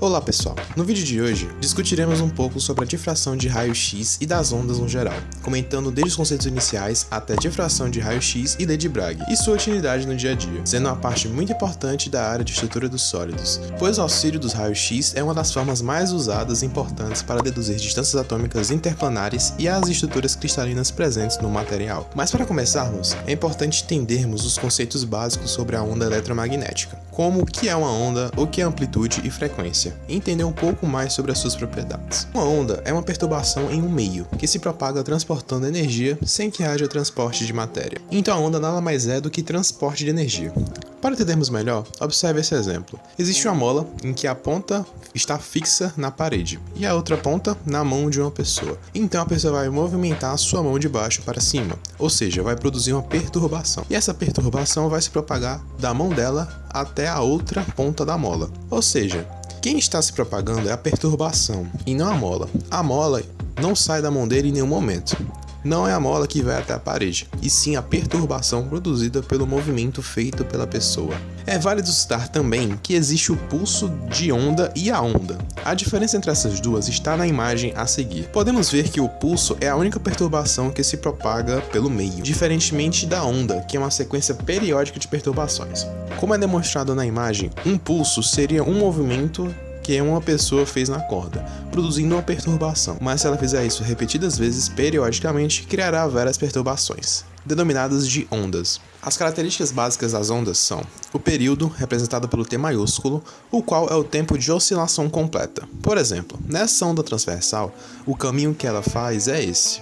Olá pessoal, no vídeo de hoje discutiremos um pouco sobre a difração de raio-x e das ondas no geral, comentando desde os conceitos iniciais até a difração de raio-x e lei de Bragg e sua utilidade no dia a dia, sendo uma parte muito importante da área de estrutura dos sólidos, pois o auxílio dos raios-x é uma das formas mais usadas e importantes para deduzir distâncias atômicas interplanares e as estruturas cristalinas presentes no material. Mas para começarmos, é importante entendermos os conceitos básicos sobre a onda eletromagnética, como o que é uma onda, o que é amplitude e frequência, e entender um pouco mais sobre as suas propriedades. Uma onda é uma perturbação em um meio, que se propaga transportando energia sem que haja transporte de matéria. Então a onda nada mais é do que transporte de energia. Para entendermos melhor, observe esse exemplo. Existe uma mola em que a ponta está fixa na parede e a outra ponta na mão de uma pessoa. Então a pessoa vai movimentar a sua mão de baixo para cima, ou seja, vai produzir uma perturbação. E essa perturbação vai se propagar da mão dela até a outra ponta da mola. Ou seja, quem está se propagando é a perturbação e não a mola. A mola não sai da mão dele em nenhum momento. Não é a mola que vai até a parede, e sim a perturbação produzida pelo movimento feito pela pessoa. É válido citar também que existe o pulso de onda e a onda. A diferença entre essas duas está na imagem a seguir. Podemos ver que o pulso é a única perturbação que se propaga pelo meio, diferentemente da onda, que é uma sequência periódica de perturbações. Como é demonstrado na imagem, um pulso seria um movimento que uma pessoa fez na corda, produzindo uma perturbação, mas se ela fizer isso repetidas vezes, periodicamente, criará várias perturbações, denominadas de ondas. As características básicas das ondas são o período, representado pelo T maiúsculo, o qual é o tempo de oscilação completa. Por exemplo, nessa onda transversal, o caminho que ela faz é esse,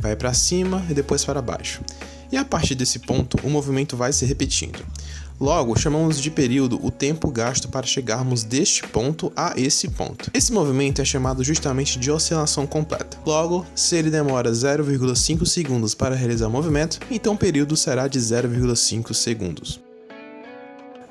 vai para cima e depois para baixo. E a partir desse ponto, o movimento vai se repetindo. Logo, chamamos de período o tempo gasto para chegarmos deste ponto a esse ponto. Esse movimento é chamado justamente de oscilação completa. Logo, se ele demora 0,5 segundos para realizar o movimento, então o período será de 0,5 segundos.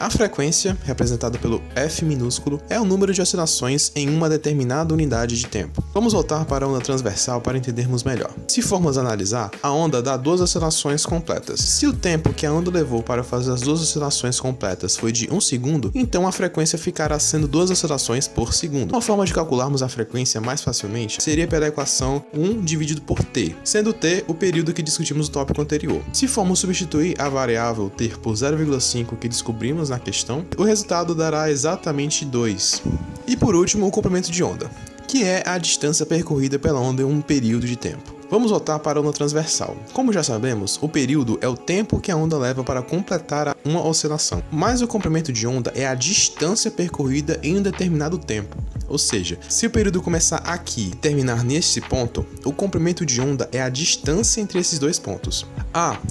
A frequência, representada pelo F minúsculo, é o número de oscilações em uma determinada unidade de tempo. Vamos voltar para a onda transversal para entendermos melhor. Se formos analisar, a onda dá duas oscilações completas. Se o tempo que a onda levou para fazer as duas oscilações completas foi de 1 segundo, então a frequência ficará sendo 2 oscilações por segundo. Uma forma de calcularmos a frequência mais facilmente seria pela equação 1 dividido por t, sendo t o período que discutimos no tópico anterior. Se formos substituir a variável t por 0,5 que descobrimos na questão, o resultado dará exatamente 2. E por último, o comprimento de onda, que é a distância percorrida pela onda em um período de tempo. Vamos voltar para a onda transversal. Como já sabemos, o período é o tempo que a onda leva para completar uma oscilação, mas o comprimento de onda é a distância percorrida em um determinado tempo. Ou seja, se o período começar aqui e terminar nesse ponto, o comprimento de onda é a distância entre esses dois pontos.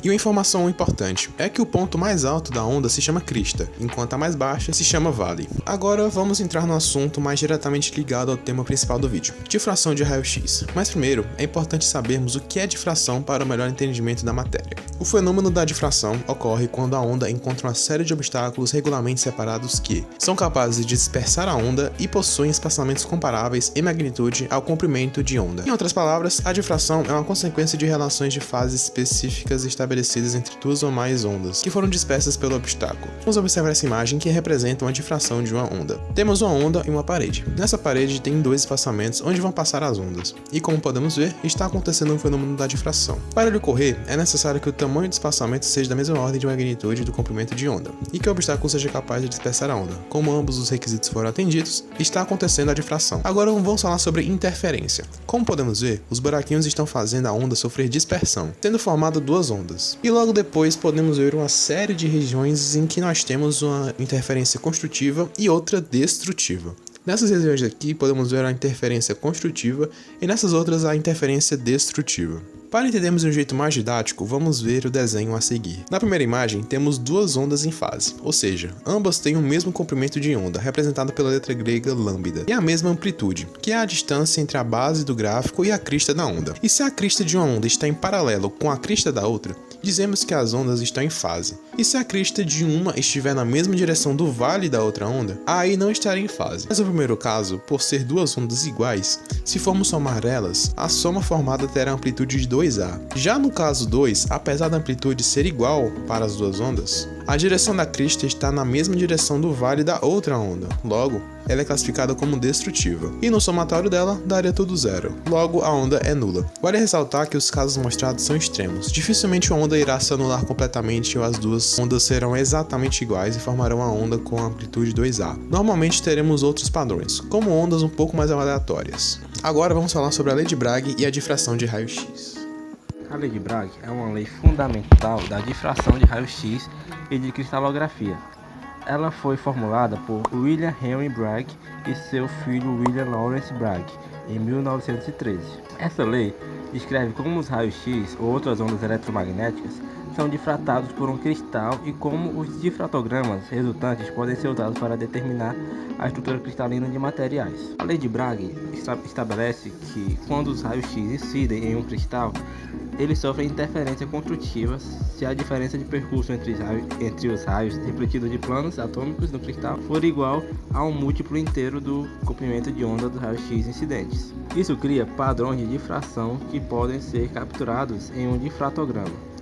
E uma informação importante é que o ponto mais alto da onda se chama crista, enquanto a mais baixa se chama vale. Agora vamos entrar no assunto mais diretamente ligado ao tema principal do vídeo, difração de raio-x. Mas primeiro, é importante sabermos o que é difração para o melhor entendimento da matéria. O fenômeno da difração ocorre quando a onda encontra uma série de obstáculos regularmente separados que são capazes de dispersar a onda e possuem espaçamentos comparáveis em magnitude ao comprimento de onda. Em outras palavras, a difração é uma consequência de relações de fases específicas estabelecidas entre duas ou mais ondas, que foram dispersas pelo obstáculo. Vamos observar essa imagem que representa uma difração de uma onda. Temos uma onda e uma parede. Nessa parede tem dois espaçamentos onde vão passar as ondas, e como podemos ver, está acontecendo um fenômeno da difração. Para ele ocorrer, é necessário que o tamanho do espaçamento seja da mesma ordem de magnitude do comprimento de onda, e que o obstáculo seja capaz de dispersar a onda. Como ambos os requisitos foram atendidos, está acontecendo a difração. Agora vamos falar sobre interferência. Como podemos ver, os buraquinhos estão fazendo a onda sofrer dispersão, sendo formada duas ondas. E logo depois podemos ver uma série de regiões em que nós temos uma interferência construtiva e outra destrutiva. Nessas regiões aqui podemos ver a interferência construtiva e nessas outras a interferência destrutiva. Para entendermos de um jeito mais didático, vamos ver o desenho a seguir. Na primeira imagem, temos duas ondas em fase, ou seja, ambas têm o mesmo comprimento de onda, representado pela letra grega lambda, e a mesma amplitude, que é a distância entre a base do gráfico e a crista da onda. E se a crista de uma onda está em paralelo com a crista da outra, dizemos que as ondas estão em fase. E se a crista de uma estiver na mesma direção do vale da outra onda, aí não estaria em fase. Mas no primeiro caso, por ser duas ondas iguais, se formos somar elas, a soma formada terá amplitude de 2A. Já no caso 2, apesar da amplitude ser igual para as duas ondas, A direção da crista está na mesma direção do vale da outra onda, logo, ela é classificada como destrutiva, e no somatório dela daria tudo zero, logo a onda é nula. Vale ressaltar que os casos mostrados são extremos, dificilmente uma onda irá se anular completamente ou as duas ondas serão exatamente iguais e formarão uma onda com amplitude 2A. Normalmente teremos outros padrões, como ondas um pouco mais aleatórias. Agora vamos falar sobre a lei de Bragg e a difração de raio-x. A lei de Bragg é uma lei fundamental da difração de raio-x e de cristalografia. Ela foi formulada por William Henry Bragg e seu filho William Lawrence Bragg em 1913. Essa lei descreve como os raios-x ou outras ondas eletromagnéticas são difratados por um cristal e como os difratogramas resultantes podem ser usados para determinar a estrutura cristalina de materiais. A lei de Bragg estabelece que quando os raios-x incidem em um cristal, eles sofrem interferência construtiva se a diferença de percurso entre os raios refletidos de planos atômicos no cristal for igual a um múltiplo inteiro do comprimento de onda dos raios-x incidentes. Isso cria padrões de difração que podem ser capturados em um difratograma.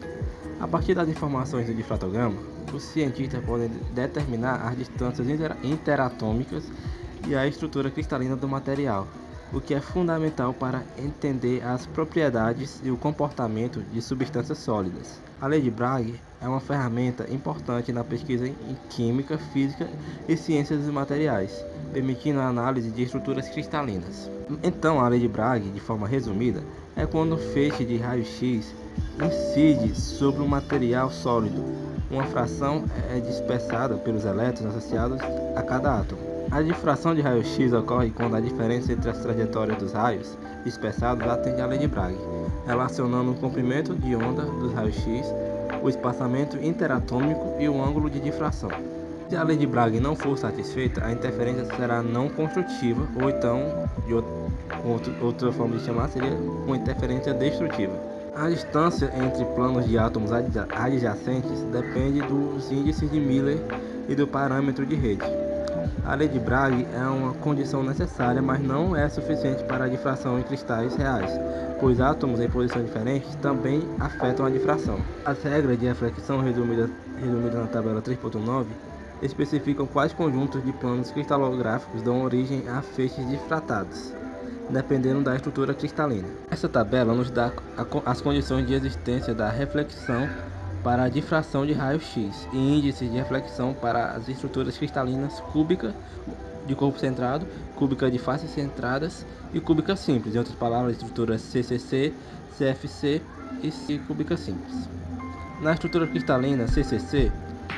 A partir das informações do difratograma, os cientistas podem determinar as distâncias interatômicas e a estrutura cristalina do material, o que é fundamental para entender as propriedades e o comportamento de substâncias sólidas. A lei de Bragg é uma ferramenta importante na pesquisa em química, física e ciências dos materiais, permitindo a análise de estruturas cristalinas. Então, a lei de Bragg, de forma resumida, é quando um feixe de raio-x incide sobre um material sólido. Uma fração é dispersada pelos elétrons associados a cada átomo. A difração de raio-x ocorre quando a diferença entre as trajetórias dos raios dispersados atende à lei de Bragg, relacionando o comprimento de onda dos raios-x, o espaçamento interatômico e o ângulo de difração. Se a lei de Bragg não for satisfeita, a interferência será não construtiva, ou então, outra forma de chamar seria uma interferência destrutiva. A distância entre planos de átomos adjacentes depende dos índices de Miller e do parâmetro de rede. A lei de Bragg é uma condição necessária, mas não é suficiente para a difração em cristais reais, pois átomos em posições diferentes também afetam a difração. As regras de reflexão resumidas na tabela 3.9 especificam quais conjuntos de planos cristalográficos dão origem a feixes difratados, dependendo da estrutura cristalina. Essa tabela nos dá as condições de existência da reflexão para a difração de raio-x e índices de reflexão para as estruturas cristalinas cúbica de corpo centrado, cúbica de faces centradas e cúbica simples, em outras palavras, estruturas CCC, CFC e cúbica simples. Na estrutura cristalina CCC,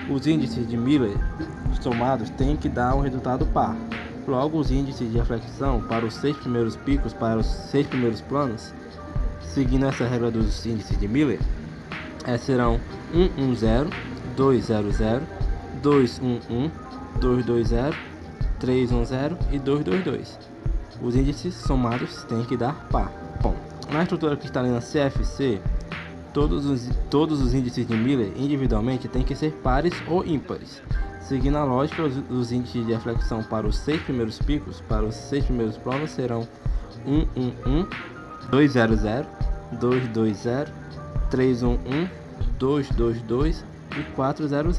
os índices de Miller somados têm que dar um resultado par. Logo, os índices de reflexão para os 6 primeiros picos para os 6 primeiros planos, seguindo essa regra dos índices de Miller, serão 110, 200, 211, 220, 310 e 222. Os índices somados têm que dar par. Bom, na estrutura cristalina CFC, todos os índices de Miller individualmente têm que ser pares ou ímpares. Seguindo a lógica, os índices de reflexão para os 6 primeiros picos, para os 6 primeiros planos, serão 111, 200, 220, 311, 222 e 400.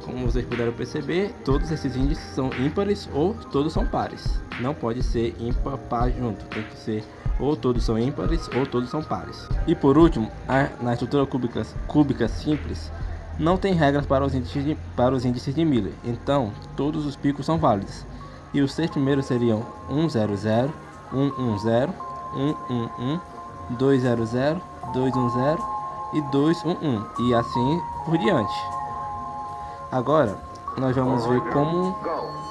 Como vocês puderam perceber, todos esses índices são ímpares ou todos são pares. Não pode ser ímpar par junto, tem que ser ou todos são ímpares ou todos são pares. E por último, na estrutura cúbica simples, não tem regras para os índices de Miller, então todos os picos são válidos. E os 6 primeiros seriam 100, 110, 111, 200, 210 e 211 e assim por diante. Agora nós vamos ver como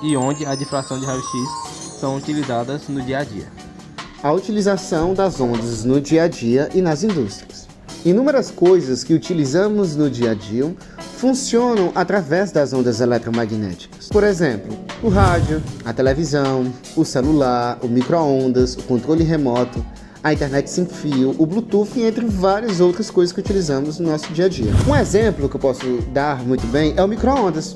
e onde a difração de raio-x são utilizadas no dia a dia. A utilização das ondas no dia a dia e nas indústrias. Inúmeras coisas que utilizamos no dia a dia funcionam através das ondas eletromagnéticas. Por exemplo, o rádio, a televisão, o celular, o micro-ondas, o controle remoto, a internet sem fio, o Bluetooth, entre várias outras coisas que utilizamos no nosso dia a dia. Um exemplo que eu posso dar muito bem é o micro-ondas,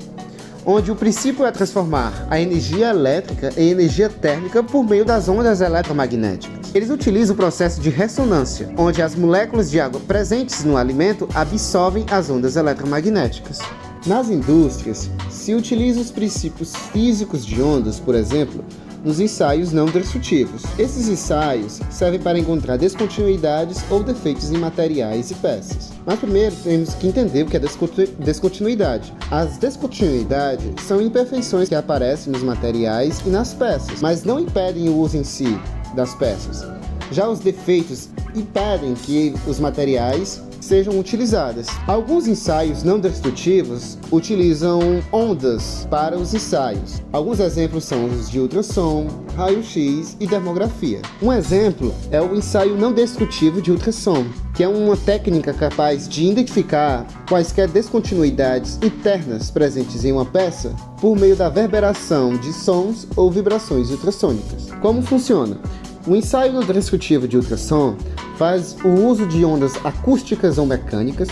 onde o princípio é transformar a energia elétrica em energia térmica por meio das ondas eletromagnéticas. Eles utilizam o processo de ressonância, onde as moléculas de água presentes no alimento absorvem as ondas eletromagnéticas. Nas indústrias, se utiliza os princípios físicos de ondas, por exemplo, nos ensaios não destrutivos. Esses ensaios servem para encontrar descontinuidades ou defeitos em materiais e peças. Mas primeiro temos que entender o que é descontinuidade. As descontinuidades são imperfeições que aparecem nos materiais e nas peças, mas não impedem o uso em si das peças. Já os defeitos impedem que os materiais sejam utilizados. Alguns ensaios não destrutivos utilizam ondas para os ensaios. Alguns exemplos são os de ultrassom, raio-x e termografia. Um exemplo é o ensaio não destrutivo de ultrassom, que é uma técnica capaz de identificar quaisquer descontinuidades internas presentes em uma peça por meio da reverberação de sons ou vibrações ultrassônicas. Como funciona? O ensaio não destrutivo de ultrassom faz o uso de ondas acústicas ou mecânicas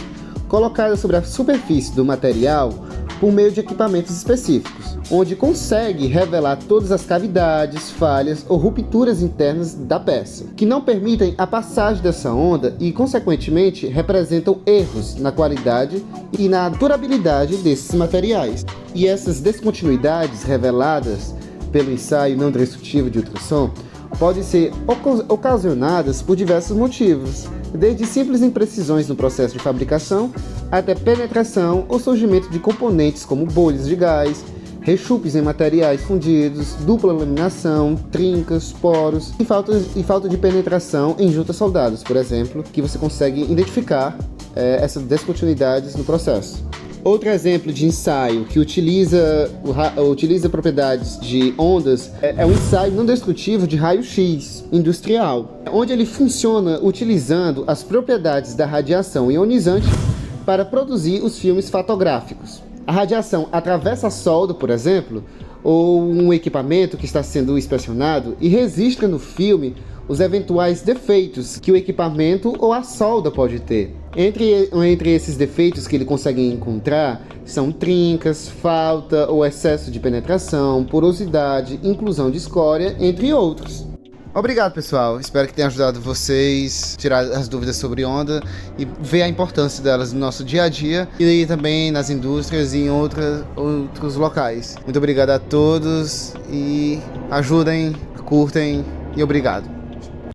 colocadas sobre a superfície do material por meio de equipamentos específicos, onde consegue revelar todas as cavidades, falhas ou rupturas internas da peça, que não permitem a passagem dessa onda e, consequentemente, representam erros na qualidade e na durabilidade desses materiais. E essas descontinuidades reveladas pelo ensaio não destrutivo de ultrassom podem ser ocasionadas por diversos motivos, desde simples imprecisões no processo de fabricação até penetração ou surgimento de componentes como bolhas de gás, rechupes em materiais fundidos, dupla laminação, trincas, poros e falta de penetração em juntas soldadas, por exemplo, que você consegue identificar essas descontinuidades no processo. Outro exemplo de ensaio que utiliza propriedades de ondas é o ensaio não destrutivo de raio-x industrial, onde ele funciona utilizando as propriedades da radiação ionizante para produzir os filmes fotográficos. A radiação atravessa a solda, por exemplo, ou um equipamento que está sendo inspecionado e registra no filme os eventuais defeitos que o equipamento ou a solda pode ter. Entre esses defeitos que ele consegue encontrar são trincas, falta ou excesso de penetração, porosidade, inclusão de escória, entre outros. Obrigado, pessoal. Espero que tenha ajudado vocês a tirar as dúvidas sobre onda e ver a importância delas no nosso dia a dia e também nas indústrias e em outros locais. Muito obrigado a todos e ajudem, curtem e obrigado.